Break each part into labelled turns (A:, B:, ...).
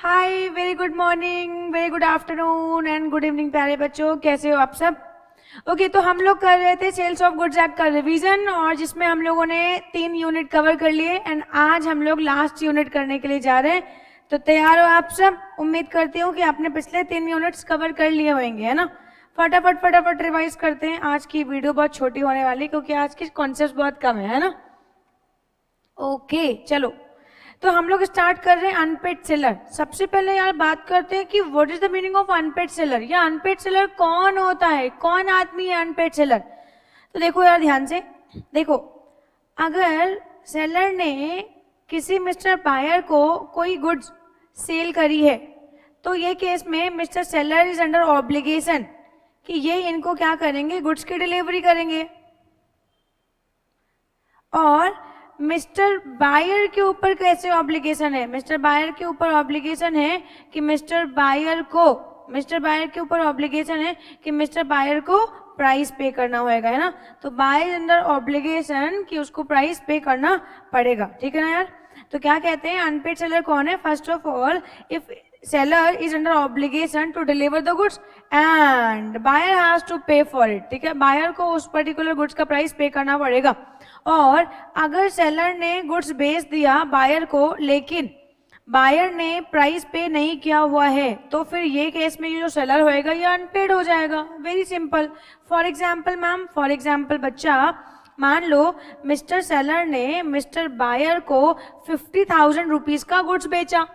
A: Hi, very good morning, very good afternoon and good evening प्यारे बच्चों, कैसे हो आप सब? ओके, तो हम लोग कर रहे थे सेल्स ऑफ गुड्स एक्ट का रिवीजन, और जिसमें हम लोगों ने 3 यूनिट कवर कर लिए एंड आज हम लोग लास्ट यूनिट करने के लिए जा रहे हैं। तो तैयार हो आप सब? उम्मीद करती हूँ कि आपने पिछले 3 यूनिट्स कवर कर लिए होंगे, है ना? फटाफट फटाफट रिवाइज करते हैं। आज की वीडियो बहुत छोटी होने वाली क्योंकि आज के कॉन्सेप्ट बहुत कम है ना? ओके, चलो तो हम लोग स्टार्ट कर रहे हैं अनपेड सेलर। सबसे पहले यार बात करते हैं कि what is the meaning of unpaid seller, या अनपेड सेलर कौन होता है, कौन आदमी है अनपेड सेलर। तो देखो यार ध्यान से देखो, अगर सेलर ने किसी मिस्टर बायर को कोई गुड्स सेल करी है तो ये केस में mister seller is under obligation कि ये इनको क्या करेंगे, गुड्स की डिलीवरी करेंगे। और मिस्टर बायर के ऊपर कैसे ऑब्लिगेशन है? मिस्टर बायर के ऊपर ऑब्लिगेशन है कि मिस्टर बायर के ऊपर ऑब्लिगेशन है कि मिस्टर बायर को प्राइस पे करना होगा, है ना? तो बायर अंडर ऑब्लिगेशन कि उसको प्राइस पे करना पड़ेगा, ठीक है ना यार? तो क्या कहते हैं, अनपेड सेलर कौन है? First of all, if seller is under obligation to deliver the goods and buyer has to pay for it, ठीक है? बायर को उस पर्टिकुलर गुड्स का प्राइस पे करना पड़ेगा। और अगर सेलर ने गुड्स बेच दिया बायर को लेकिन बायर ने प्राइस पे नहीं किया हुआ है तो फिर ये केस में ये जो सेलर होएगा ये अनपेड हो जाएगा। Very simple. For example ma'am, for example बच्चा, मान लो मिस्टर सेलर ने मिस्टर बायर को 50,000 रुपीज का गुड्स बेचा,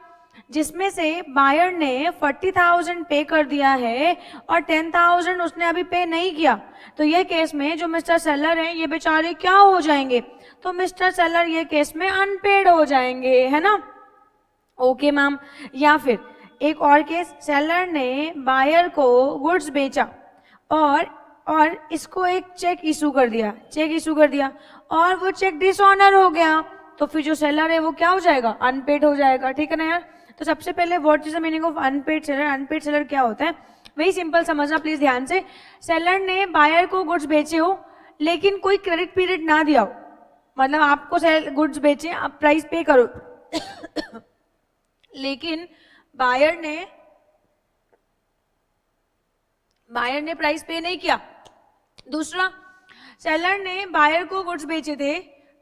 A: जिसमें से बायर ने 40,000 पे कर दिया है और 10,000 उसने अभी पे नहीं किया। तो ये केस में जो मिस्टर सेलर हैं ये बेचारे क्या हो जाएंगे? तो मिस्टर सेलर ये केस में अनपेड हो जाएंगे, है ना? Okay ma'am. या फिर एक और केस, सेलर ने बायर को गुड्स बेचा और इसको एक चेक इशू कर दिया और वो चेक डिसऑनर हो गया, तो फिर जो सेलर है वो क्या हो जाएगा? अनपेड हो जाएगा, ठीक है ना यार? तो सबसे पहले what is the meaning of unpaid seller? Unpaid seller क्या होता है, वेरी सिंपल, समझना प्लीज ध्यान से। सेलर ने बायर को गुड्स बेचे हो लेकिन कोई क्रेडिट पीरियड ना दिया हो, मतलब आपको गुड्स बेचे, आप प्राइस पे करो लेकिन बायर ने प्राइस पे नहीं किया। दूसरा, सेलर ने बायर को गुड्स बेचे थे,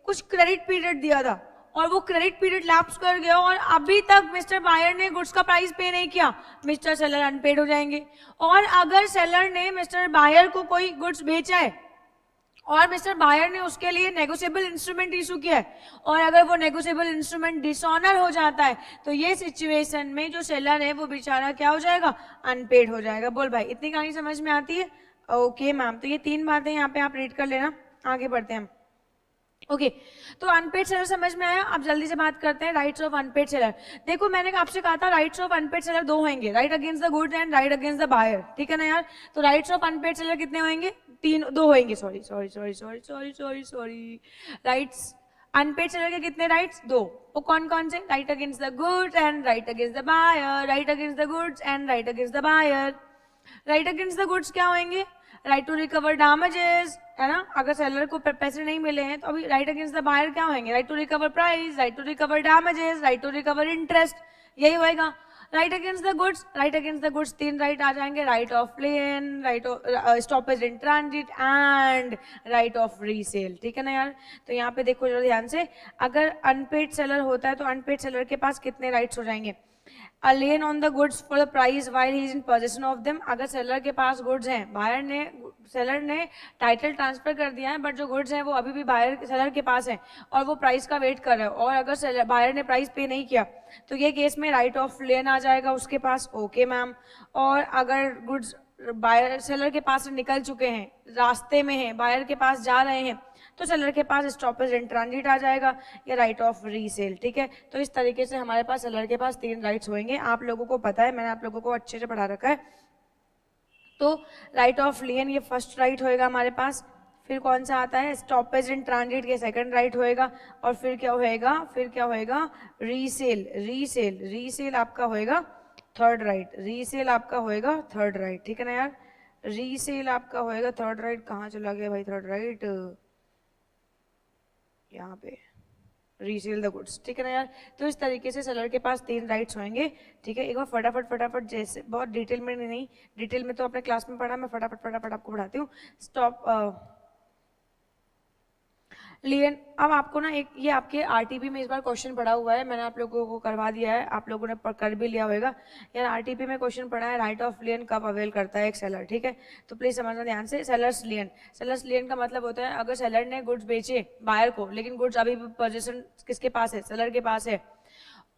A: कुछ क्रेडिट पीरियड दिया था और वो क्रेडिट पीरियड लैप्स कर गया और अभी तक मिस्टर बायर ने गुड्स का प्राइस पे नहीं किया, मिस्टर सेलर अनपेड हो जाएंगे। और अगर सेलर ने मिस्टर बायर को कोई गुड्स बेचा है और मिस्टर बायर ने उसके लिए नेगोशिएबल इंस्ट्रूमेंट इशू किया है और अगर वो नेगोशिएबल इंस्ट्रूमेंट डिसऑनर हो जाता है तो ये सिचुएशन में जो सेलर है वो बेचारा क्या हो जाएगा? अनपेड हो जाएगा। बोल भाई, इतनी कहानी समझ में आती है? ओके मैम, तो ये 3 बातें यहाँ पे आप रीड कर लेना, आगे बढ़ते हैं हम। ओके, तो अनपेड सेलर समझ में आया? अब जल्दी से बात करते हैं राइट्स ऑफ अनपेड सेलर। देखो मैंने आपसे कहा था राइट्स ऑफ अनपेड सेलर 2 होंगे, right against the goods and right against the buyer, ठीक है ना यार? तो राइट्स ऑफ अनपेड सेलर कितने होंगे? 2 होंगे। सॉरी। राइट्स अनपेड सेलर के कितने राइट्स? 2। वो कौन कौन से? Right against the goods and right against the buyer, right against the goods and right against the buyer. Right against the goods क्या होंगे? राइट टू रिकवर डैमेजेस, है ना? अगर सेलर को पैसे नहीं मिले हैं तो अभी राइट अगेंस्ट द बायर क्या होंगे? Right to recover price, right to recover damages, right to recover interest, यही होएगा। Right against the goods, 3 right आ जाएंगे, right of lien, right of stoppage in transit and right of resale, ठीक है ना यार? तो यहाँ पे देखो जरा ध्यान से, अगर अनपेड सेलर होता है तो अनपेड सेलर के पास कितने राइट्स हो जाएंगे? A lien on the goods for the price while he is in possession of them। अगर सेलर के पास गुड्स हैं, सेलर ने टाइटल ट्रांसफर कर दिया है बट जो गुड्स हैं वो अभी भी सेलर के पास है और वो प्राइस का वेट कर रहा है और अगर बायर ने प्राइस पे नहीं किया तो ये केस में राइट ऑफ लेन आ जाएगा उसके पास। Okay ma'am. और अगर गुड्स बायर सेलर के पास से निकल चुके हैं, रास्ते में हैं, बायर के पास जा रहे हैं, तो सेलर के पास स्टॉपेज इन ट्रांजिट आ जाएगा या राइट ऑफ रीसेल, ठीक है? तो इस तरीके से हमारे पास सेलर के पास 3 राइट्स होंगे। आप लोगों को पता है, मैंने आप लोगों को अच्छे से पढ़ा रखा है। तो राइट ऑफ लेन ये फर्स्ट राइट होएगा हमारे पास, फिर कौन सा आता है? स्टॉपेज इन ट्रांजिट के सेकंड राइट होएगा और फिर क्या होएगा? रीसेल आपका होएगा थर्ड राइट, ठीक है ना यार? रीसेल आपका होएगा थर्ड राइट। कहाँ चला गया भाई थर्ड राइट? यहाँ पे रीसेल द गुड्स, ठीक है ना यार। तो इस तरीके से सेलर के पास 3 राइट्स होंगे, ठीक है। एक बार फटाफट जैसे, बहुत डिटेल में नहीं, डिटेल में तो अपने क्लास में पढ़ा, मैं फटाफट आपको पढ़ाती हूँ। स्टॉप लियन, अब आपको ना एक ये आपके आरटीपी में इस बार क्वेश्चन पड़ा हुआ है, मैंने आप लोगों को करवा दिया है, आप लोगों ने कर भी लिया होगा यार। आरटीपी में क्वेश्चन पड़ा है राइट ऑफ लियन कब अवेल करता है एक सेलर, ठीक है। तो प्लीज समझना ध्यान से। सेलर्स लियन, सेलर्स लियन का मतलब होता है अगर सेलर ने गुड्स बेचे बायर को, लेकिन गुड्स अभी पोजीशन किसके पास है, सेलर के पास है,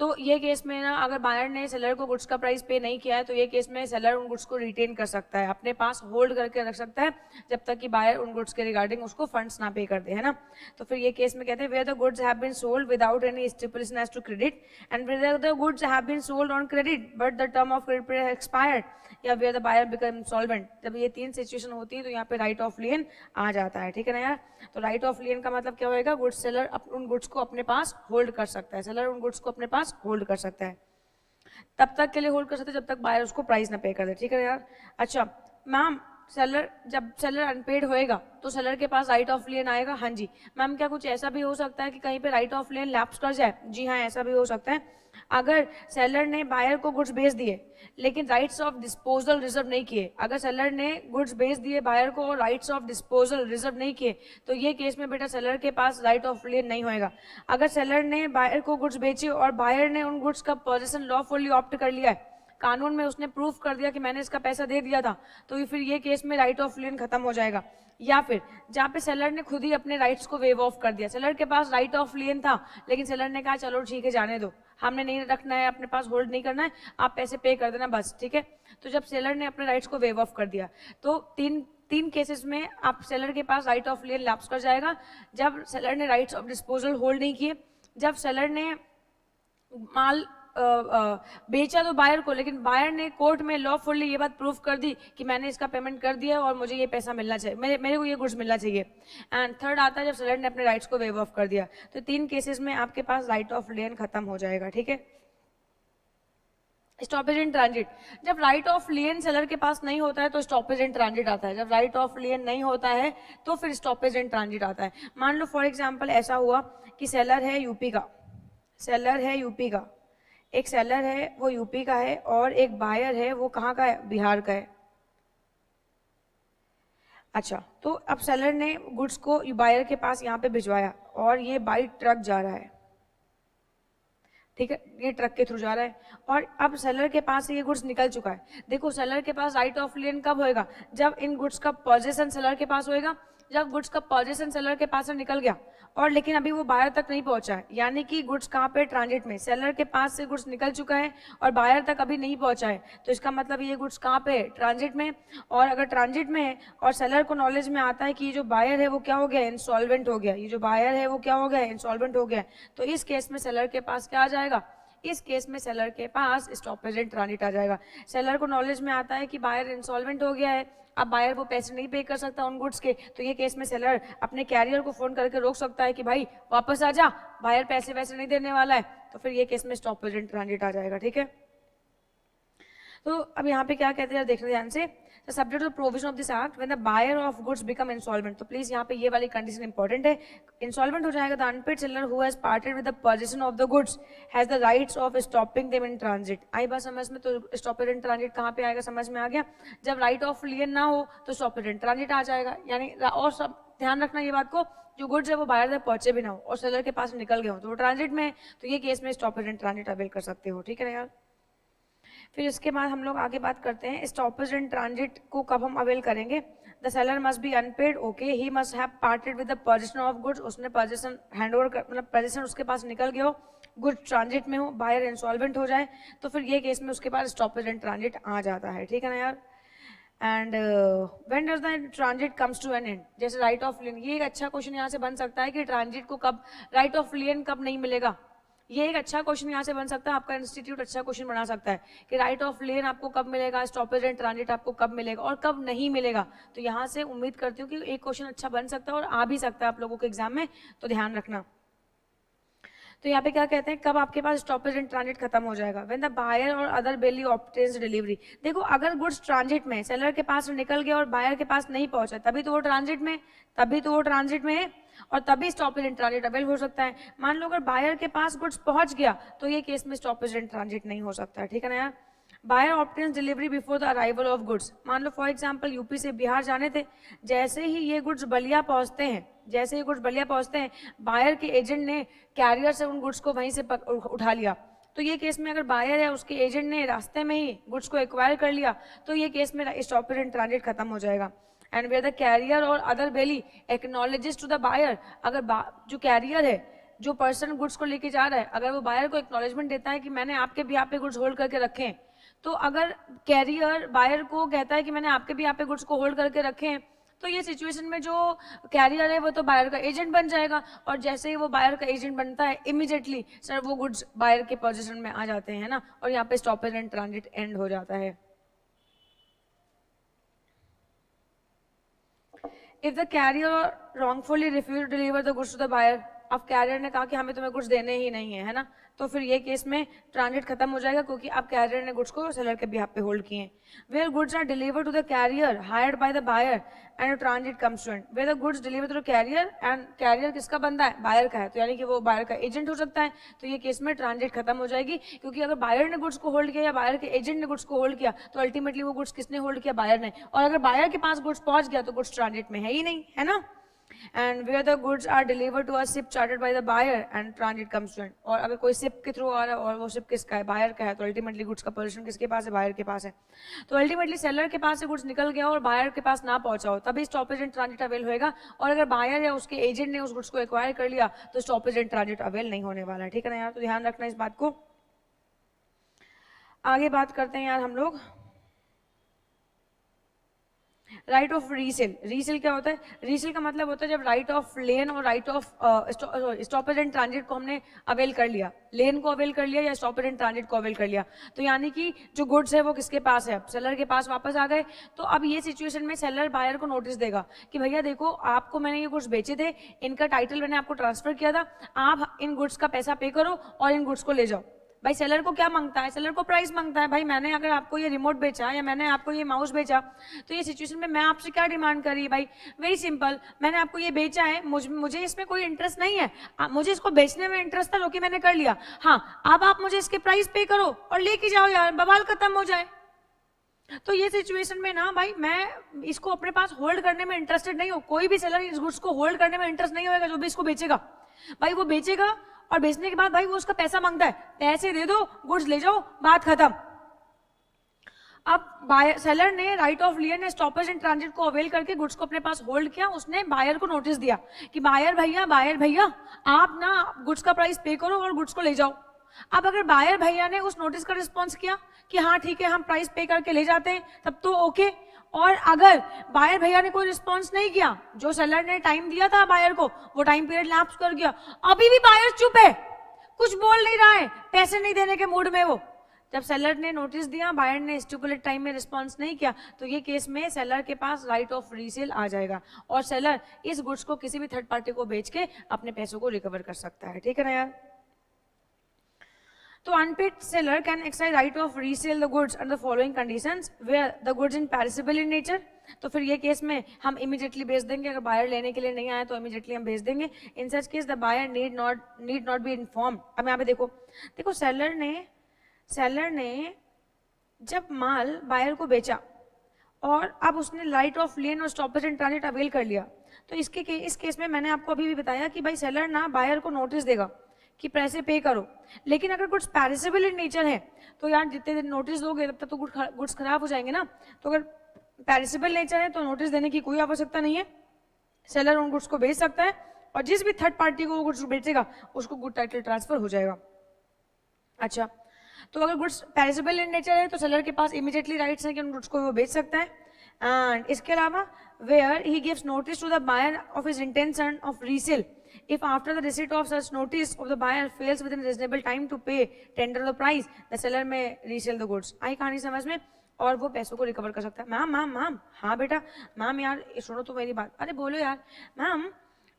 A: तो ये केस में ना अगर बायर ने सेलर को गुड्स का प्राइस पे नहीं किया है, तो ये केस में सेलर उन गुड्स को रिटेन कर सकता है, अपने पास होल्ड करके रख सकता है जब तक कि बायर उन गुड्स के रिगार्डिंग उसको फंड्स ना पे कर दे, है ना। तो फिर ये केस में कहते हैं where the goods have been sold without any stipulation as to credit, and where the goods have been sold on credit but the term of credit period expired, या where the buyer become insolvent. जब ये 3 situation होती है तो यहाँ पे right of लियन आ जाता है, ठीक है ना यार। तो राइट ऑफ लियन का मतलब क्या होएगा, गुड्स सेलर उन गुड्स को अपने पास होल्ड कर सकता है, सेलर उन गुड्स को अपने पास होल्ड कर सकता है, तब तक के लिए होल्ड कर सकते हैं जब तक बायर उसको प्राइस ना पे कर दे, ठीक है यार। अच्छा मैम, सेलर जब सेलर अनपेड होएगा तो सेलर के पास राइट ऑफ लियन आएगा, हाँ जी मैम। क्या कुछ ऐसा भी हो सकता है कि कहीं पे राइट ऑफ लियन लैप्स कर जाए? जी हाँ, ऐसा भी हो सकता है। अगर सेलर ने बायर को गुड्स बेच दिए लेकिन राइट्स ऑफ डिस्पोजल रिजर्व नहीं किए, अगर सेलर ने गुड्स बेच दिए बायर को और राइट्स ऑफ डिस्पोजल रिजर्व नहीं किए, तो ये केस में बेटा सेलर के पास राइट ऑफ लियन नहीं होएगा। अगर सेलर ने बायर को गुड्स बेचे और बायर ने उन गुड्स का पोजीशन लॉफुली ऑप्ट कर लिया है, कानून में उसने प्रूफ कर दिया कि मैंने इसका पैसा दे दिया था, तो फिर ये केस में राइट ऑफ लियन खत्म हो जाएगा। या फिर जहाँ पे सेलर ने खुद ही अपने राइट्स को वेव ऑफ कर दिया, सेलर के पास राइट ऑफ लियन था लेकिन सेलर ने कहा चलो ठीक है जाने दो, हमने नहीं रखना है, अपने पास होल्ड नहीं करना है, आप पैसे पे कर देना बस, ठीक है। तो जब सेलर ने अपने राइट्स को वेव ऑफ कर दिया तो तीन केसेस में आप सेलर के पास राइट ऑफ लियन लैप्स कर जाएगा। जब सेलर ने राइट्स ऑफ डिस्पोजल होल्ड नहीं किए, जब सेलर ने माल बेचा तो बायर को, लेकिन बायर ने कोर्ट में लॉफुली ये बात प्रूफ कर दी कि मैंने इसका पेमेंट कर दिया और मुझे ये पैसा मिलना चाहिए, मेरे को ये गुड्स मिलना चाहिए। एंड थर्ड आता है जब सेलर ने अपने राइट्स को वेव ऑफ कर दिया। तो 3 केसेस में आपके पास राइट ऑफ लियन खत्म हो जाएगा, ठीक है। स्टॉपेज इन ट्रांजिट, जब राइट ऑफ लियन सेलर के पास नहीं होता है तो स्टॉपेज इन ट्रांजिट आता है, जब राइट ऑफ लियन नहीं होता है तो फिर स्टॉपेज इन ट्रांजिट आता है। मान लो फॉर एग्जाम्पल ऐसा हुआ कि सेलर है यूपी का, सेलर है यूपी का, एक सेलर है वो यूपी का है और एक बायर है वो कहाँ का है, बिहार का है। अच्छा, तो अब सेलर ने गुड्स को बायर के पास यहाँ पे भिजवाया और ये बाई ट्रक जा रहा है, ठीक है, ये ट्रक के थ्रू जा रहा है और अब सेलर के पास से ये गुड्स निकल चुका है। देखो सेलर के पास राइट ऑफ लियन कब होएगा, जब इन गुड्स का पोजीशन सेलर के पास होएगा, जब गुड्स का पोजीशन सेलर के पास से निकल गया और लेकिन अभी वो बायर तक नहीं पहुंचा है, यानी कि गुड्स कहाँ पे, ट्रांजिट में, सेलर के पास से गुड्स निकल चुका है और बायर तक अभी नहीं पहुंचा है, तो इसका मतलब ये गुड्स कहाँ पे है, ट्रांजिट में। और अगर ट्रांजिट में है और सेलर को नॉलेज में आता है कि ये जो बायर है वो क्या हो गया, इंसॉल्वेंट हो गया, ये जो बायर है वो क्या हो गया, इंसॉल्वेंट हो गया, तो इस केस में सेलर के पास क्या आ जाएगा, इस केस में सेलर के पास स्टॉपेज इन ट्रांजिट आ जाएगा। सेलर को नॉलेज में आता है कि बायर इंसॉल्वेंट हो गया है, अब बायर वो पैसे नहीं पे कर सकता उन गुड्स के, तो ये केस में सेलर अपने कैरियर को फोन करके रोक सकता है कि भाई वापस आ जा, बायर पैसे वैसे नहीं देने वाला है, तो फिर ये केस में स्टॉपेज इन ट्रांजिट आ जाएगा, ठीक है। तो अब यहाँ पे क्या कहते हैं देखने ध्यान से, subject to provision of this act when the buyer of goods become insolvent, तो प्लीज यहाँ पे ये वाली कंडीशन इंपॉर्टेंट है, इंसॉल्वेंट हो जाएगा the unpaid seller who has parted with the position of the goods has the rights of stopping them in transit. आई बात समझ में, तो स्टॉपेज इन ट्रांजिट कहाँ पे आएगा, समझ में आ गया। जब राइट ऑफ लियन ना हो तो स्टॉपेज इन ट्रांजिट आ जाएगा, यानी और सब ध्यान रखना ये बात को, जो गुड्स है वो बायर तक पहुंचे भी ना हो और सेलर के पास निकल गए हो तो वो ट्रांजिट में है, तो ये केस में स्टॉपेज इन ट्रांजिट अवेल कर सकते हो, ठीक है ना यार। फिर इसके बाद हम लोग आगे बात करते हैं स्टॉपेज इन ट्रांजिट को कब हम अवेल करेंगे। The seller must be unpaid, okay, he must have parted with the position of goods, उसने पोजीशन हैंडओवर मतलब पोजीशन उसके पास निकल गया हो, गुड्स ट्रांजिट में हो, बायर इंसॉल्वेंट हो जाए, तो फिर ये केस में उसके पास स्टॉपेज इन ट्रांजिट आ जाता है, ठीक है ना यार। And when does the transit comes to an end, जैसे राइट ऑफ लियन, ये एक अच्छा क्वेश्चन यहाँ से बन सकता है कि ट्रांजिट को कब, राइट ऑफ लियन कब नहीं मिलेगा, ये एक अच्छा क्वेश्चन यहाँ से बन सकता है, आपका इंस्टीट्यूट अच्छा क्वेश्चन बना सकता है कि राइट ऑफ लियन आपको कब मिलेगा, स्टॉपेज एंड ट्रांजिट आपको कब मिलेगा और कब नहीं मिलेगा। तो यहाँ से उम्मीद करती हूँ कि एक क्वेश्चन अच्छा बन सकता है और आ भी सकता है आप लोगों के एग्जाम में, तो ध्यान रखना। तो यहाँ पे क्या कहते हैं, कब आपके पास स्टॉपेज इन ट्रांजिट खत्म हो जाएगा, व्हेन द बायर और अदर बेली ऑब्टेन्स डिलीवरी। देखो अगर गुड्स ट्रांजिट में, सेलर के पास निकल गया और बायर के पास नहीं पहुंचा, तभी तो वो ट्रांजिट में, है और तभी स्टॉपेज इन ट्रांजिट अवेल हो सकता है। मान लो अगर बायर के पास गुड्स पहुंच गया तो ये केस में स्टॉपेज इन ट्रांजिट नहीं हो सकता, ठीक है ना यार। Buyer obtains delivery before the arrival of goods. मान लो फॉर एग्जांपल यूपी से बिहार जाने थे, जैसे ही ये गुड्स बलिया पहुंचते हैं, बायर के एजेंट ने कैरियर से उन गुड्स को वहीं से उठा लिया, तो ये केस में अगर बायर है उसके एजेंट ने रास्ते में ही गुड्स को एक्वायर कर लिया, तो ये केस में स्टॉपेज इन ट्रांजिट खत्म हो जाएगा। And where the carrier or other bailee acknowledges to the buyer, अगर जो कैरियर है, जो पर्सन गुड्स को लेके जा रहा है, अगर वो बायर को एक्नॉलेजमेंट देता है कि मैंने आपके भी यहाँ पे गुड्स होल्ड करके रखे हैं, तो अगर कैरियर बायर को कहता है कि मैंने आपके भी यहाँ पे गुड्स को होल्ड करके रखे हैं, तो ये सिचुएशन में जो कैरियर है वो तो बायर का एजेंट बन जाएगा, और जैसे ही वो बायर का एजेंट बनता है इमीडिएटली सर वो गुड्स बायर के पोजीशन में आ जाते हैं ना, और यहाँ पे स्टॉपेज एंड ट्रांजिट एंड हो जाता है। If the carrier wrongfully refused to deliver the goods to the buyer, अब कैरियर ने कहा कि हमें तुम्हें गुड्स देने ही नहीं है ना, तो फिर ये केस में ट्रांजिट खत्म हो जाएगा, क्योंकि अब कैरियर ने गुड्स को सेलर के बिहाफ पे होल्ड किए। Where goods are delivered to the carrier hired by the buyer and transit comes to end, where the goods delivered to the carrier and carrier किसका बंदा है, बायर का है, तो यानी कि वो बायर का एजेंट हो सकता है, तो ये केस में ट्रांजिट खत्म हो जाएगी, क्योंकि अगर बायर ने गुड्स को होल्ड किया या बायर के एजेंट ने गुड्स को होल्ड किया, तो अल्टीमेटली वो गुड्स किसने होल्ड किया, बायर ने, और अगर बायर के पास गुड्स पहुंच गया तो गुड्स ट्रांजिट में है ही नहीं, है ना। And where the goods are delivered to a ship chartered by the buyer and transit comes to end, और अगर कोई शिप के थ्रू आ रहा है और वो शिप किसका है, बायर का है, तो अल्टीमेटली गुड्स का पोजीशन किसके पास है, बायर के पास है, तो अल्टीमेटली सेलर के पास से गुड्स निकल गया और बायर के पास ना पहुंचा हो, तभी स्टॉपेज एंड ट्रांजिट अवेल होएगा, और अगर बायर या उसके एजेंट ने उस गुड्स को एक्वायर कर लिया तो स्टॉपेज एंड ट्रांजिट अवेल नहीं होने वाला है, ठीक है ना यार। तो ध्यान रखना इस बात को। आगे बात करते हैं यार हम लोग राइट ऑफ रीसेल। रीसेल क्या होता है, रीसेल का मतलब होता है जब राइट ऑफ लेन और right of stoppage and transit को हमने अवेल कर लिया, लेन को अवेल कर लिया या स्टॉपेज एंड ट्रांजिट को अवेल कर लिया, तो यानी कि जो गुड्स है वो किसके पास है, सेलर के पास वापस आ गए। तो अब ये सिचुएशन में सेलर बायर को नोटिस देगा कि भैया देखो आपको मैंने ये गुड्स बेचे थे, इनका टाइटल मैंने आपको ट्रांसफर किया था, आप इन गुड्स का पैसा पे करो और इन गुड्स को ले जाओ। भाई सेलर को क्या मांगता है, सेलर को प्राइस मांगता है, भाई मैंने अगर आपको ये रिमोट बेचा या मैंने आपको ये माउस बेचा, तो ये सिचुएशन में मैं आपसे क्या डिमांड कर रही है, भाई वेरी सिंपल, मैंने आपको ये बेचा है, मुझे इसमें कोई इंटरेस्ट नहीं है, मुझे इसको बेचने में इंटरेस्ट था, जो कि मैंने कर लिया, हाँ अब आप मुझे इसके प्राइस पे करो और लेके जाओ यार, बवाल खत्म हो जाए। तो ये सिचुएशन में ना भाई मैं इसको अपने पास होल्ड करने में इंटरेस्टेड नहीं हूँ, कोई भी सेलर इस गुड्स को होल्ड करने में इंटरेस्ट नहीं होगा, जो भी इसको बेचेगा भाई वो बेचेगा और बेचने के बाद भाई वो उसका पैसा मांगता है, पैसे दे दो गुड्स ले जाओ, बात खत्म। अब सेलर ने right of lien stoppage and transit को अवेल करके गुड्स को अपने पास होल्ड किया, उसने बायर को नोटिस दिया कि बायर भैया आप ना गुड्स का प्राइस पे करो और गुड्स को ले जाओ। अब अगर बायर भैया ने उस नोटिस का रिस्पॉन्स किया कि हाँ ठीक है हम प्राइस पे करके ले जाते हैं, तब तो ओके, और अगर बायर भैया ने कोई रिस्पॉन्स नहीं किया, जो सेलर ने टाइम दिया था बायर को वो टाइम पीरियड लैप्स कर गया, अभी भी बायर चुप है, कुछ बोल नहीं रहा है, पैसे नहीं देने के मूड में वो, जब सेलर ने नोटिस दिया बायर ने स्टिपुलेट टाइम में रिस्पॉन्स नहीं किया, तो ये केस में सेलर के पास राइट ऑफ रीसेल आ जाएगा और सेलर इस गुड्स को किसी भी थर्ड पार्टी को बेच के अपने पैसों को रिकवर कर सकता है, ठीक है ना यार। तो unpaid seller can exercise right of resale the goods under following conditions where the goods in perishable in nature, तो फिर ये केस में हम इमीडिएटली भेज देंगे, अगर बायर लेने के लिए नहीं आया तो इमीडिएटली हम भेज देंगे। In such case the buyer need not be inform. अब यहाँ पे देखो सेलर ने जब माल बायर को बेचा और अब उसने राइट ऑफ लेन और स्टॉपेज एंड ट्रांजिट अवेल कर लिया, तो इस केस में मैंने आपको अभी भी बताया कि भाई सेलर ना बायर को नोटिस देगा कि पैसे पे करो, लेकिन अगर गुड्स पेरिसेबल इन नेचर है तो यार जितने दिन नोटिस दोगे तब तक तो गुड्स खराब हो जाएंगे ना, तो अगर पेरिसेबल नेचर है तो नोटिस देने की कोई आवश्यकता नहीं है, सेलर उन गुड्स को बेच सकता है और जिस भी थर्ड पार्टी को वो गुड्स बेचेगा उसको गुड टाइटल ट्रांसफर हो जाएगा। अच्छा, तो अगर गुड्स पेरिसेबल इन नेचर है तो सेलर के पास इमीडिएटली राइट्स हैं कि उन गुड्स को वो बेच सकता है। एंड इसके अलावा where he gives notice to the buyer of his intention of resale, if after the receipt of such notice of the buyer fails within reasonable time to pay tender the price, the seller may resell the goods। आई कहानी समझ में, और वो पैसों को recover कर सकता है। मैम हाँ बेटा मैम यार सुनो तो मेरी बात, अरे बोलो यार मैम,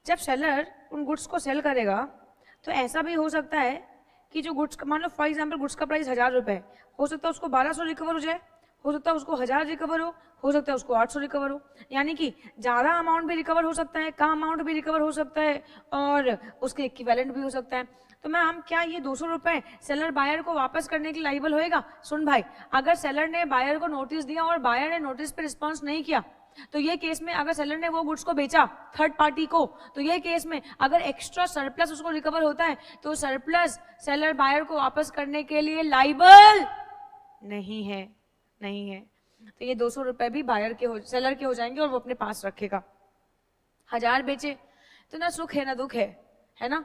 A: जब सेलर उन गुड्स को सेल करेगा तो ऐसा भी हो सकता है कि जो गुड्स, मान लो फॉर एग्जाम्पल गुड्स का प्राइस 1000 रुपए है, हो सकता है उसको 1200 रिकवर हो जाए, हो सकता है उसको 1000 रिकवर हो सकता है उसको 800 रिकवर हो, यानी कि ज्यादा अमाउंट भी रिकवर हो सकता है, कम अमाउंट भी रिकवर हो सकता है, और उसके इक्विवेलेंट भी हो सकता है। तो मैम क्या ये 200 रुपए सेलर बायर को वापस करने के लिए लाइबल होएगा? सुन भाई, अगर सेलर ने बायर को नोटिस दिया और बायर ने नोटिस पे रिस्पॉन्स नहीं किया, तो ये केस में अगर सेलर ने वो गुड्स को बेचा थर्ड पार्टी को, तो ये केस में अगर एक्स्ट्रा सरप्लस उसको रिकवर होता है तो सरप्लस सेलर बायर को वापस करने के लिए लाइबल नहीं है, नहीं है। तो ये 200 रुपए भी बायर के सेलर के हो जाएंगे और वो अपने पास रखेगा। 1000 बेचे तो ना सुख है ना दुख है ना।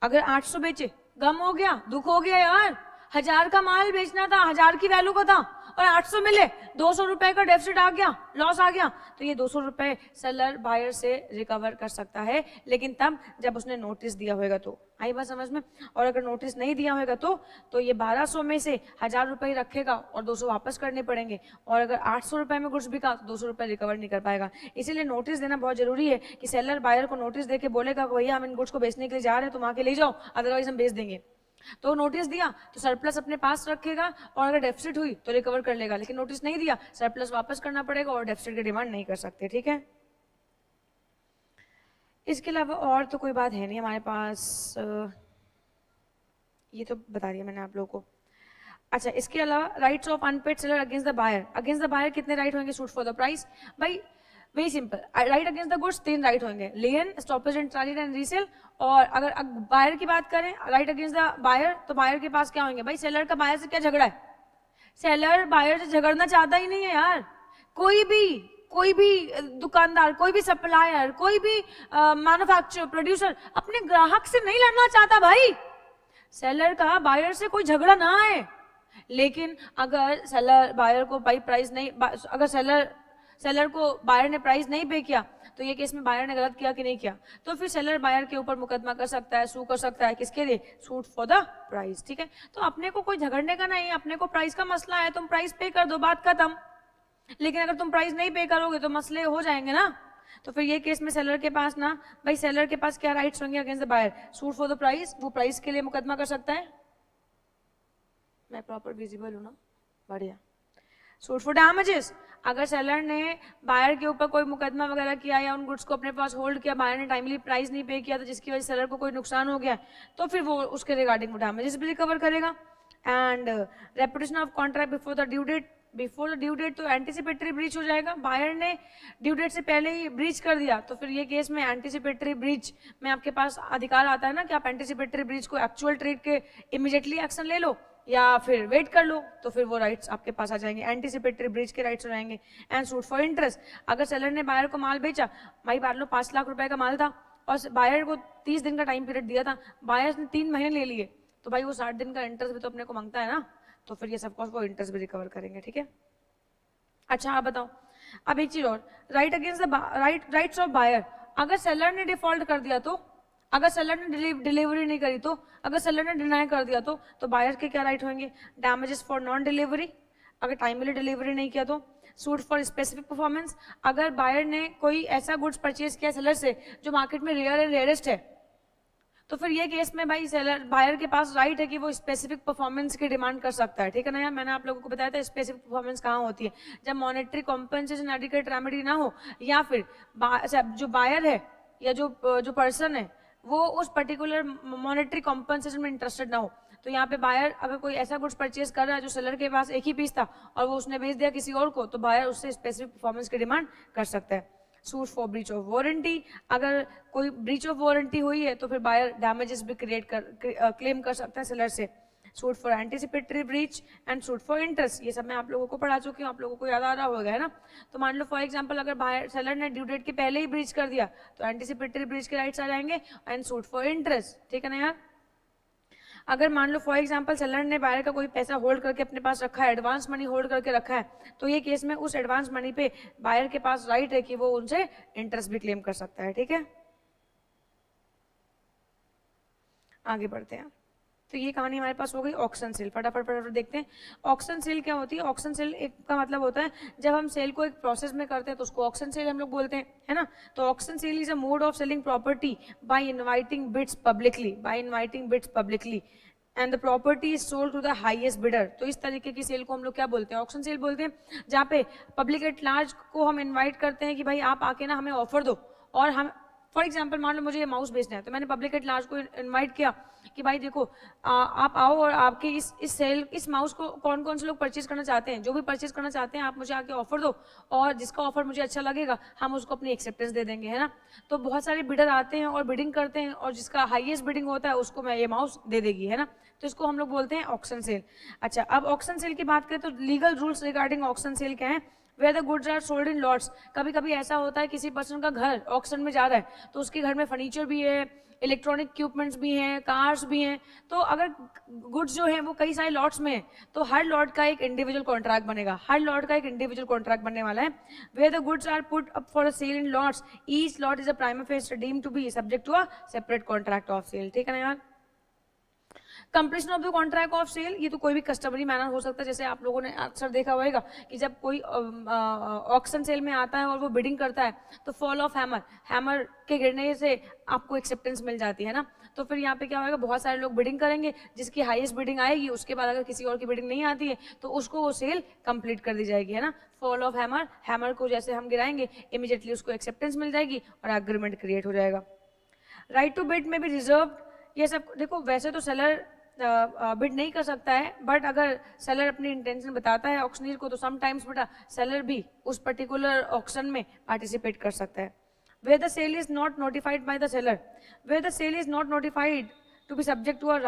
A: अगर 800 बेचे, गम हो गया, दुख हो गया यार, 1000 का माल बेचना था, 1000 की वैल्यू का था और 800 मिले, 200 रुपए का डेफिसिट आ गया, लॉस आ गया, तो ये 200 रुपए सेलर बायर से रिकवर कर सकता है, लेकिन तब जब उसने नोटिस दिया होगा तो। आई बात समझ में? और अगर नोटिस नहीं दिया होगा तो ये 1200 में से 1000 रुपए ही रखेगा और 200 वापस करने पड़ेंगे, और अगर 800 रुपए में गुड्स बिका तो 200 रुपए रिकवर नहीं कर पाएगा। इसीलिए नोटिस देना बहुत जरूरी है कि सेलर बायर को नोटिस देके बोलेगा भैया हम इन गुड्स को बेचने के लिए जा रहे हैं, तुम आके ले जाओ, अदरवाइज हम बेच देंगे। तो नोटिस दिया तो सरप्लस अपने पास रखेगा और अगर डेफिसिट हुई तो रिकवर कर लेगा, लेकिन नोटिस नहीं दिया सरप्लस वापस करना पड़ेगा और डेफिसिट की डिमांड नहीं कर सकते। ठीक है, इसके अलावा और तो कोई बात है नहीं हमारे पास, ये तो बता दिया मैंने आप लोगों को। अच्छा, इसके अलावा rights of unpaid seller against the buyer. Against the buyer कितने राइट होंगे? Suit for the price. भाई very simple, right against the goods 3 right होंगे, lien, stoppage and transit and resale. और अगर बायर की बात करें, राइट अगेंस्ट द बायर, तो बायर के पास क्या होंगे? भाई सेलर का बायर से क्या झगड़ा है? सेलर बायर से झगड़ना चाहता ही नहीं है यार। कोई भी दुकानदार, कोई भी सप्लायर, कोई भी मैन्युफैक्चरर, प्रोड्यूसर अपने ग्राहक से नहीं लड़ना चाहता भाई। सेलर का बायर से कोई झगड़ा ना आए, लेकिन अगर सेलर बायर को प्राइस नहीं, अगर सेलर को बायर ने प्राइस नहीं पे किया, तो ये केस में बायर ने गलत किया कि नहीं किया, तो फिर सेलर बायर के ऊपर मुकदमा कर सकता है, सू कर सकता है, किसके लिए? Suit for the price. ठीक है, तो अपने को कोई झगड़ने का नहीं, अपने को प्राइस का मसला है, तुम प्राइस पे कर दो, बात खत्म। लेकिन अगर तुम प्राइस नहीं पे करोगे तो मसले हो जाएंगे ना। तो फिर ये केस में सेलर के पास ना, भाई सेलर के पास क्या राइट्स होंगे against the buyer? Suit for the price, वो प्राइस के लिए मुकदमा कर सकता है। मैं प्रॉपर विजिबल हूं ना? बढ़िया। सूट फॉर डैमेजेस, अगर सेलर ने बायर के ऊपर कोई मुकदमा वगैरह किया या उन गुड्स को अपने पास होल्ड किया, बायर ने टाइमली प्राइस नहीं पे किया, तो जिसकी वजह से सेलर को कोई नुकसान हो गया, तो फिर वो उसके रिगार्डिंग वो डैमेजेस भी रिकवर करेगा। And reputation of contract before the due date, तो एंटीसिपेटरी ब्रीच हो जाएगा। बायर ने ड्यू डेट से पहले ही ब्रीच कर दिया, तो फिर ये केस में एंटीसिपेटरी ब्रीच में आपके पास अधिकार आता है ना कि आप एंटीसिपेटरी ब्रीच को एक्चुअल ट्रीट के इमीडिएटली एक्शन ले लो या फिर वेट कर लो, तो फिर वो राइट्स आपके पास आ जाएंगे, एंटीसिपेटरी ब्रीच के राइट्स हो जाएंगे। एंड सूट फॉर इंटरेस्ट, अगर सेलर ने बायर को माल बेचा, भाई मान लो 5 लाख रुपए का माल था और बायर को 30 दिन का टाइम पीरियड दिया था, बायर ने 3 महीने ले लिए, तो भाई वो 60 दिन का इंटरेस्ट भी तो अपने को मांगता है ना, तो फिर ये सबको वो इंटरेस्ट भी रिकवर करेंगे। ठीक है, अच्छा आप बताओ, अब एक चीज और, right against the rights of buyer, अगर सेलर ने डिफॉल्ट कर दिया तो, अगर सेलर ने डिलीवरी नहीं करी तो, अगर सेलर ने डिनाई कर दिया तो बायर के क्या राइट होंगे? डैमेजेस फॉर नॉन डिलीवरी, अगर टाइमली डिलीवरी नहीं किया तो। सूट फॉर स्पेसिफिक परफॉर्मेंस, अगर बायर ने कोई ऐसा गुड्स परचेज किया सेलर से जो मार्केट में रेयर एंड रेयरेस्ट है, तो फिर ये केस में भाई सेलर बायर के पास राइट है कि वो स्पेसिफिक परफॉर्मेंस की डिमांड कर सकता है। ठीक है ना यार, मैंने आप लोगों को बताया था स्पेसिफिक परफॉर्मेंस कहाँ होती है, जब मॉनेटरी कॉम्पेंसेशन एडिक्वेट रेमेडी ना हो, या फिर जो बायर है या जो पर्सन है वो उस पर्टिकुलर मॉनेटरी कॉम्पेंसेशन में इंटरेस्टेड ना हो। तो यहाँ पे बायर अगर कोई ऐसा गुड्स परचेज कर रहा है जो सेलर के पास एक ही पीस था और वो उसने बेच दिया किसी और को, तो बायर उससे स्पेसिफिक परफॉर्मेंस की डिमांड कर सकता है। Suit for breach of warranty, अगर कोई ब्रीच ऑफ वारंटी हुई है तो फिर बायर डैमेजेस भी क्लेम कर सकता है सेलर से। Suit for anticipatory breach and suit for interest, ये सब मैं आप लोगों को पढ़ा चुकी हूँ, आप लोगों को याद आ रहा होगा है ना। तो मान लो फॉर एग्जांपल अगर बायर सेलर ने ड्यू डेट के पहले ही ब्रीच कर दिया तो एंटीसिपेटरी ब्रीच के राइट्स आ जाएंगे एंड सूट फॉर इंटरेस्ट। ठीक है ना यार, अगर मान लो फॉर एग्जांपल सेलर ने बायर का कोई पैसा होल्ड करके अपने पास रखा है, एडवांस मनी होल्ड करके रखा है, तो ये केस में उस एडवांस मनी पे बायर के पास राइट है कि वो उनसे इंटरेस्ट भी क्लेम कर सकता है। ठीक है, आगे बढ़ते हैं। तो ये कहानी हमारे पास हो गई ऑक्शन सेल। फटाफट फटाफट देखते हैं ऑक्शन सेल क्या होती है। ऑक्शन सेल एक का मतलब होता है जब हम सेल को एक प्रोसेस में करते हैं तो उसको ऑक्शन सेल हम लोग बोलते हैं, है ना। तो auction sale is a mode of selling property by inviting bids publicly and the property is sold to the highest bidder. तो इस तरीके की सेल को हम लोग क्या बोलते हैं, ऑक्शन सेल बोलते हैं, जहाँ पे पब्लिक एट लार्ज को हम इन्वाइट करते हैं कि भाई आप आके ना हमें ऑफर दो, और हम फॉर एग्जाम्पल मान लो मुझे ये माउस बेचना है, तो मैंने पब्लिक एट लार्ज को इन्वाइट किया कि भाई देखो आप आओ और आपके इस माउस को कौन कौन से लोग परचेज करना चाहते हैं, जो भी परचेज करना चाहते हैं आप मुझे आके ऑफर दो, और जिसका ऑफर मुझे अच्छा लगेगा हम उसको अपनी एक्सेप्टेंस दे देंगे, है ना। तो बहुत सारे बिडर आते हैं और बिडिंग करते हैं, और जिसका हाईएस्ट बिडिंग होता है उसको मैं ये माउस दे देगी, है ना। तो इसको हम लोग बोलते हैं ऑक्शन सेल। अच्छा, अब ऑक्शन सेल की बात करें तो legal rules regarding auction sale क्या है। Where the goods are sold in lots. कभी कभी ऐसा होता है किसी पर्सन का घर ऑक्शन में जा रहा है, तो उसके घर में फर्नीचर भी है, इलेक्ट्रॉनिक इक्विपमेंट्स भी हैं, कार्स भी हैं। तो अगर गुड्स जो है वो कई सारे लॉट्स में है, तो हर लॉट का एक इंडिविजुअल कॉन्ट्रैक्ट बनेगा, हर लॉट का एक इंडिविजुअल कॉन्ट्रैक्ट बनने वाला है। Where the goods are put up for a sale in lots, each lot is a prima facie deemed to be subject to a separate contract of sale. ठीक है ना यार। Completion of the contract of sale, ये तो कोई भी customary manner हो सकता है। जैसे आप लोगों ने अक्सर देखा होगा कि जब कोई ऑक्शन सेल में आता है और वो बिडिंग करता है, तो फॉल ऑफ हैमर, हैमर के गिरने से आपको एक्सेप्टेंस मिल जाती है ना। तो फिर यहाँ पे क्या होगा, बहुत सारे लोग बिडिंग करेंगे, जिसकी हाईएस्ट बिडिंग आएगी उसके बाद अगर किसी और की बिडिंग नहीं आती है तो उसको वो सेल कंप्लीट कर दी जाएगी, है ना। फॉल ऑफ हैमर, हैमर को जैसे हम गिराएंगे इमीडिएटली उसको एक्सेप्टेंस मिल जाएगी और एग्रीमेंट क्रिएट हो जाएगा। राइट टू बिड में भी रिजर्व, ये सब देखो वैसे तो सेलर बिड नहीं कर सकता है, बट अगर सेलर अपनी इंटेंशन बताता है ऑक्शनीर को, तो समटाइम्स बेटा सेलर भी उस पर्टिकुलर ऑक्शन में पार्टिसिपेट कर सकता है। Where the sale is not notified by the seller, where the sale is not notified to be subject to a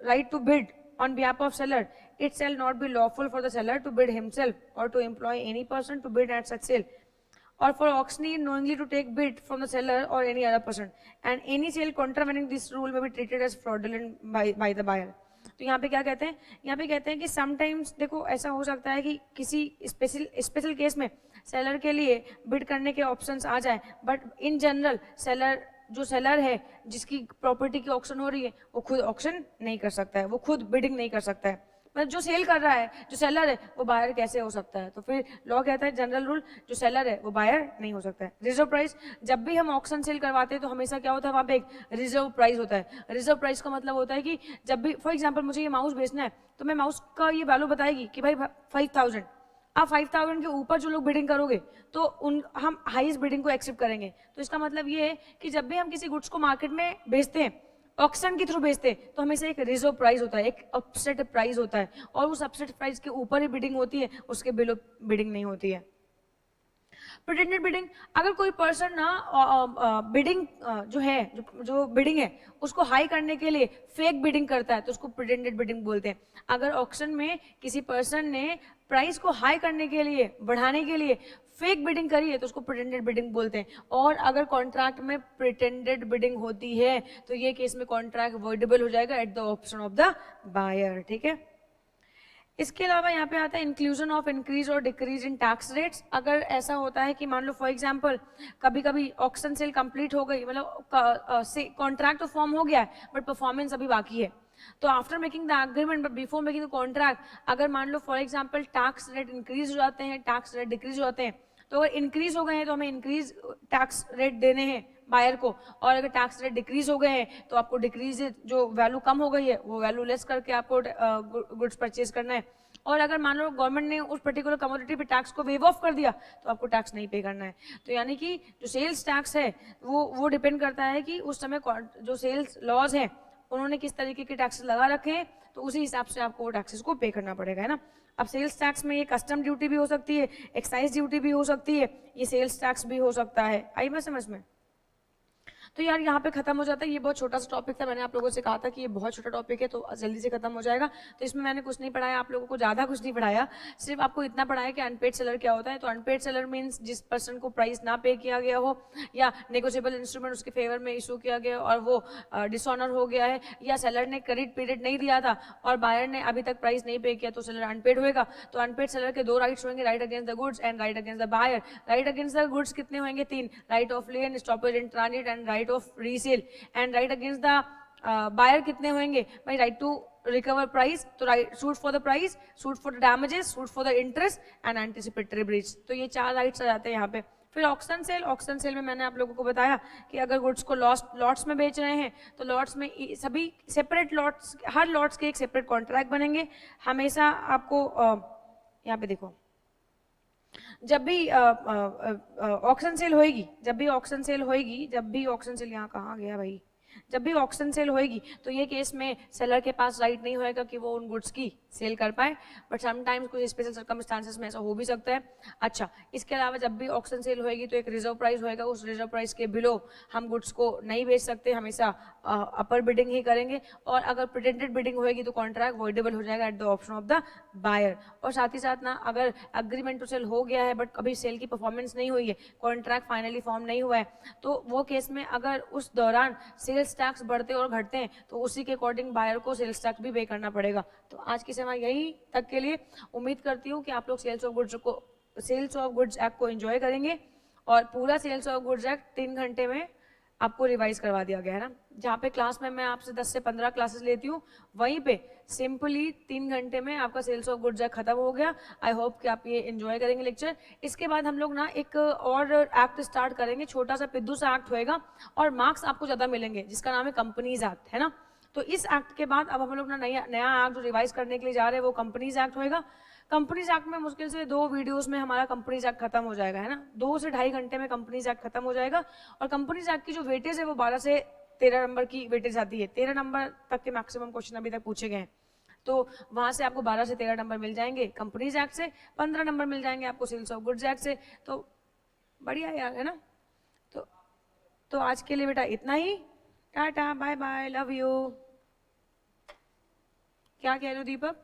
A: right to bid on behalf of seller, it shall not be lawful for the seller to bid himself or to employ any person to bid at such sale, or for auctioneer knowingly to take bid from the seller or any other person, and any sale contravening this rule may be treated as fraudulent by the buyer। तो यहाँ पे क्या कहते हैं, यहाँ पे कहते हैं कि समटाइम्स देखो ऐसा हो सकता है कि किसी स्पेशल केस में सेलर के लिए बिड करने के ऑप्शंस आ जाए, बट इन जनरल सेलर है जिसकी प्रॉपर्टी की ऑक्शन हो रही है वो खुद ऑक्शन नहीं कर सकता है, वो खुद बिडिंग नहीं कर सकता है। मतलब जो सेल कर रहा है, जो सेलर है, वो बायर कैसे हो सकता है। तो फिर लॉ कहता है जनरल रूल, जो सेलर है वो बायर नहीं हो सकता है। रिजर्व प्राइस, जब भी हम ऑक्शन सेल करवाते हैं तो हमेशा क्या होता है, वहाँ पे एक रिजर्व प्राइस होता है। रिजर्व प्राइस का मतलब होता है कि जब भी फॉर एग्जाम्पल मुझे ये माउस बेचना है, तो मैं माउस का ये वैल्यू बताएगी कि भाई 5000, आप 5000 के ऊपर जो लोग बिडिंग करोगे तो हम हाईएस्ट बिडिंग को एक्सेप्ट करेंगे। तो इसका मतलब ये है कि जब भी हम किसी गुड्स को मार्केट में बेचते हैं, ऑक्शन के थ्रू बेचते हैं, तो हमेशा एक रिजर्व प्राइस होता है, एक अपसेट प्राइस होता है, और उस अपसेट प्राइस के ऊपर ही बिडिंग होती है, उसके बिलो बिडिंग नहीं होती है। प्रिटेंडेड बिडिंग, अगर कोई पर्सन ना बिडिंग जो है जो बिडिंग है उसको हाई करने के लिए फेक बिडिंग करता है तो उसको प्रिटेंडेड बिडिंग बोलते हैं। अगर ऑक्शन में किसी पर्सन ने प्राइस को हाई करने के लिए, बढ़ाने के लिए फेक बिडिंग करी है तो उसको प्रिटेंडेड बिडिंग बोलते हैं। और अगर कॉन्ट्रैक्ट में प्रिटेंडेड बिडिंग होती है तो ये केस में कॉन्ट्रैक्ट वॉइडेबल हो जाएगा at the option of the buyer. ठीक है। इसके अलावा यहाँ पे आता है inclusion of increase or decrease in tax rates. अगर ऐसा होता है कि मान लो फॉर एग्जांपल कभी कभी ऑक्शन सेल कंप्लीट हो गई, मतलब कॉन्ट्रैक्ट तो फॉर्म हो गया है बट परफॉर्मेंस अभी बाकी है, तो after making the agreement but before making the contract, अगर मान लो for example tax rate increase हो जाते हैं, टैक्स रेट डिक्रीज हो जाते हैं, तो अगर इंक्रीज हो गए हैं तो हमें इंक्रीज टैक्स रेट देने हैं बायर को, और अगर टैक्स रेट डिक्रीज हो गए हैं तो आपको डिक्रीज जो वैल्यू कम हो गई है वो वैल्यू लेस करके आपको गुड्स परचेज करना है। और अगर मान लो गवर्नमेंट ने उस पर्टिकुलर कमोडिटी पे टैक्स को वेव ऑफ कर दिया तो आपको टैक्स नहीं पे करना है। तो यानी कि जो सेल्स टैक्स है वो डिपेंड करता है कि उस समय जो सेल्स लॉज हैं उन्होंने किस तरीके के टैक्सेस लगा रखे हैं, तो उसी हिसाब से आपको वो टैक्सेस को पे करना पड़ेगा, है ना। अब सेल्स टैक्स में ये कस्टम ड्यूटी भी हो सकती है, एक्साइज ड्यूटी भी हो सकती है, ये सेल्स टैक्स भी हो सकता है। आई मैं समझ में। तो यार यहाँ पे खत्म हो जाता है, ये बहुत छोटा सा टॉपिक था, मैंने आप लोगों से कहा था कि ये बहुत छोटा टॉपिक है तो जल्दी से खत्म हो जाएगा। तो इसमें मैंने कुछ नहीं पढ़ाया, आप लोगों को ज़्यादा कुछ नहीं पढ़ाया, सिर्फ आपको इतना पढ़ाया कि अनपेड सेलर क्या होता है। तो अनपेड सेलर मीन्स जिस पर्सन को प्राइस ना पे किया गया हो या नेगोशिएबल इंस्ट्रूमेंट उसके फेवर में इशू किया गया और वो डिसऑनर हो गया है, या सेलर ने क्रेडिट पीरियड नहीं दिया था और बायर ने अभी तक प्राइस नहीं पे किया, तो सेलर अनपेड होएगा। तो अनपेड सेलर के दो राइट्स होंगे, right against the goods and right against the buyer. Right against the goods कितने होंगे? 3, right of lien, stoppage in transit and right of resale, and right against the buyer कितने होंगे भाई, right to recover price, तो right suit for the price, suit for the damages, suit for the interest and anticipatory breach. तो ये 4 rights आ जाते हैं यहाँ पे। फिर ऑक्शन सेल, ऑक्शन सेल में मैंने आप लोगों को बताया कि अगर गुड्स को लॉट्स में बेच रहे हैं तो लॉट्स में सभी सेपरेट लॉट्स, हर लॉट्स के एक सेपरेट कॉन्ट्रैक्ट बनेंगे हमेशा। आपको यहाँ पे देखो, जब भी ऑक्शन सेल होएगी, जब भी ऑक्शन सेल होएगी, जब भी ऑक्शन सेल, यहाँ कहाँ गया भाई, जब भी ऑक्शन सेल होएगी तो ये केस में सेलर के पास राइट नहीं होएगा कि वो उन गुड्स की सेल कर पाए, बट समटाइम्स कुछ स्पेशल सर्कमस्टांसेस में ऐसा हो भी सकता है। अच्छा, इसके अलावा जब भी ऑक्शन सेल होएगी तो एक रिजर्व प्राइस होएगा, उस रिजर्व प्राइस के बिलो हम गुड्स को नहीं बेच सकते, हमेशा अपर बिडिंग ही करेंगे, और अगर प्रिटेंडेड बिडिंग होएगी तो कॉन्ट्रैक्ट वॉइडेबल हो जाएगा at the option of the buyer. और साथ ही साथ ना, अगर एग्रीमेंट टू सेल हो गया है बट कभी सेल की परफॉर्मेंस नहीं हुई है, कॉन्ट्रैक्ट फाइनली फॉर्म नहीं हुआ है, तो वो केस में अगर उस दौरान सेल्स टैक्स बढ़ते और घटते हैं तो उसी के अकॉर्डिंग बायर को सेल्स टैक्स भी पे करना पड़ेगा। तो आज की समय यही तक के लिए, उम्मीद करती हूँ कि आप लोग सेल्स ऑफ गुड्स एक्ट को एंजॉय करेंगे, और पूरा सेल्स ऑफ गुड्स एक्ट 3 घंटे में आपको रिवाइज करवा दिया गया है ना। जहाँ पे क्लास में मैं आपसे 10 से 15 क्लासेस लेती हूँ, वहीं पे सिंपली 3 घंटे में आपका सेल्स ऑफ गुड्स एक्ट खत्म हो गया। आई होप कि आप ये एंजॉय करेंगे लेक्चर। इसके बाद हम लोग ना एक और एक्ट स्टार्ट करेंगे, छोटा सा पिद्दू सा एक्ट होएगा, और मार्क्स आपको ज़्यादा मिलेंगे, जिसका नाम है कंपनीज एक्ट, है ना। तो इस एक्ट के बाद अब हम लोग ना नया एक्ट जो रिवाइज करने के लिए जा रहे हैं वो कंपनीज एक्ट होएगा। कंपनीज एक्ट में मुश्किल से 2 वीडियोस में हमारा कंपनीज एक्ट खत्म हो जाएगा, है ना। 2 से 2.5 घंटे में कंपनीज एक्ट खत्म हो जाएगा। और कंपनीज एक्ट की जो वेटेज है वो 12 से 13 नंबर की वेटेज आती है। 13 नंबर तक के मैक्सिमम क्वेश्चन अभी तक पूछे गए हैं, तो वहां से आपको 12 से 13 नंबर मिल जाएंगे कंपनीज एक्ट से, 15 नंबर मिल जाएंगे आपको सेल्स ऑफ गुड्स एक्ट से। तो बढ़िया यार, है ना। तो आज के लिए बेटा इतना ही। Tata, bye bye, love you. क्या कह रहे हो दीपक?